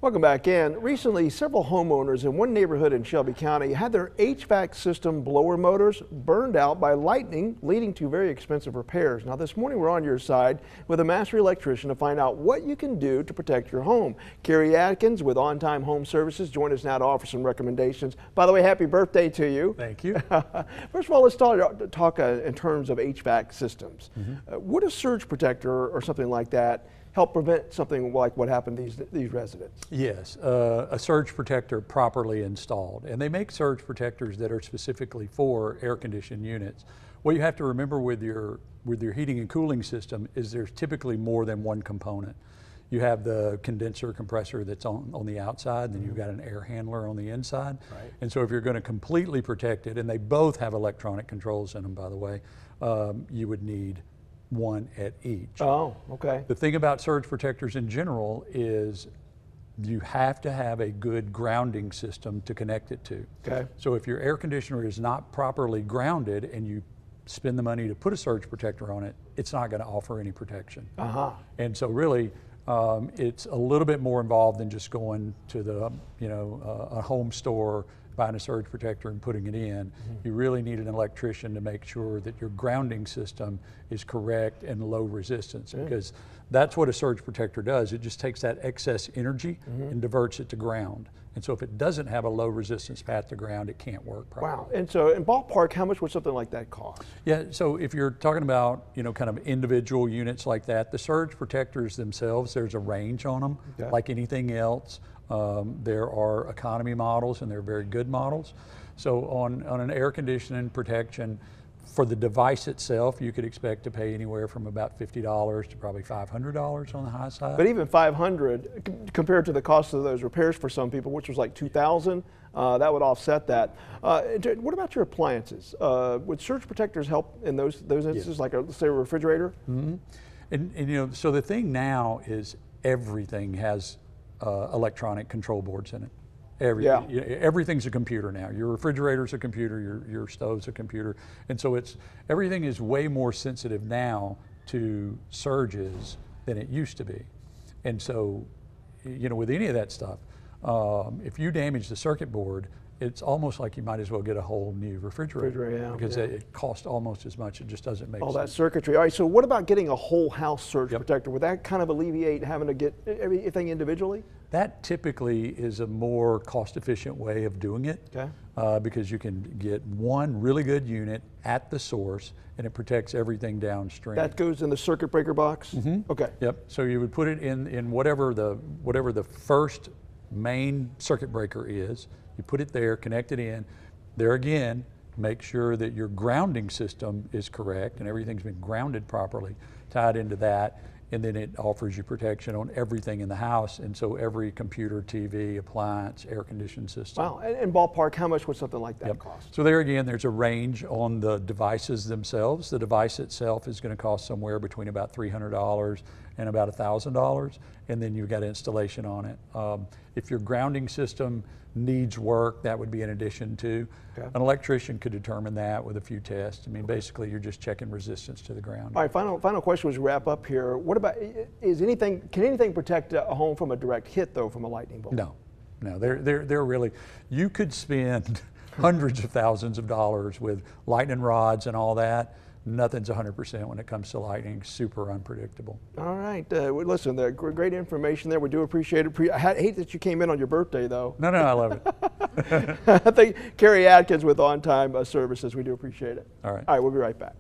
Welcome back in. Recently, several homeowners in one neighborhood in Shelby County had their HVAC system blower motors burned out by lightning, leading to very expensive repairs. Now, this morning we're on your side with a master electrician to find out what you can do to protect your home. Carrie Atkins with On Time Home Services joined us now to offer some recommendations. By the way, happy birthday to you. Thank you. First of all, let's talk in terms of HVAC systems. Would a surge protector or something like that help prevent something like what happened to these residents? Yes, a surge protector properly installed. And they make surge protectors that are specifically for air-conditioned units. What you have to remember with your heating and cooling system is there's typically more than one component. You have the condenser compressor that's on the outside, and then you've got an air handler on the inside. Right. And so if you're going to completely protect it, and they both have electronic controls in them, by the way, you would need one at each. Oh, okay. The thing about surge protectors in general is you have to have a good grounding system to connect it to. Okay. So if your air conditioner is not properly grounded and you spend the money to put a surge protector on it, it's not going to offer any protection. And so really, it's a little bit more involved than just going to the, a home store, buying a surge protector and putting it in. You really need an electrician to make sure that your grounding system is correct and low resistance, because that's what a surge protector does. It just takes that excess energy and diverts it to ground. And so if it doesn't have a low resistance path to ground, it can't work properly. Wow. And so in ballpark, how much would something like that cost? Yeah, so if you're talking about, kind of individual units like that, the surge protectors themselves, there's a range on them, like anything else. There are economy models and they're very good models. So on an air conditioning protection, for the device itself, you could expect to pay anywhere from about $50 to probably $500 on the high side. But even $500 compared to the cost of those repairs for some people, which was like $2,000, that would offset that. What about your appliances? Would surge protectors help in those instances, like let's say a refrigerator? And so the thing now is everything has electronic control boards in it. Everything's a computer now. Your refrigerator's a computer, your stove's a computer. And so everything is way more sensitive now to surges than it used to be. And so, with any of that stuff, if you damage the circuit board, it's almost like you might as well get a whole new refrigerator, because it costs almost as much. It just doesn't make sense. All that circuitry. All right, so what about getting a whole house surge protector? Would that kind of alleviate having to get everything individually? That typically is a more cost-efficient way of doing it, because you can get one really good unit at the source, and it protects everything downstream. That goes in the circuit breaker box? Okay. Yep. So you would put it in whatever the first main circuit breaker is. You put it there, connect it in. There again, make sure that your grounding system is correct and everything's been grounded properly, tied into that, and then it offers you protection on everything in the house, and so every computer, TV, appliance, air conditioning system. Wow, and ballpark, how much would something like that cost? So there again, there's a range on the devices themselves. The device itself is going to cost somewhere between about $300 and about $1,000, and then you've got installation on it. If your grounding system needs work, that would be in addition to. An electrician could determine that with a few tests. I mean, basically you're just checking resistance to the ground. All right, final question as we wrap up here. What about, can anything protect a home from a direct hit though, from a lightning bolt? No, they're really, you could spend hundreds of thousands of dollars with lightning rods and all that. Nothing's 100% when it comes to lightning. Super unpredictable. All right. Listen, great information there. We do appreciate it. I hate that you came in on your birthday, though. No, I love it. I think Carrie Atkins with On Time Services. We do appreciate it. All right. All right, we'll be right back.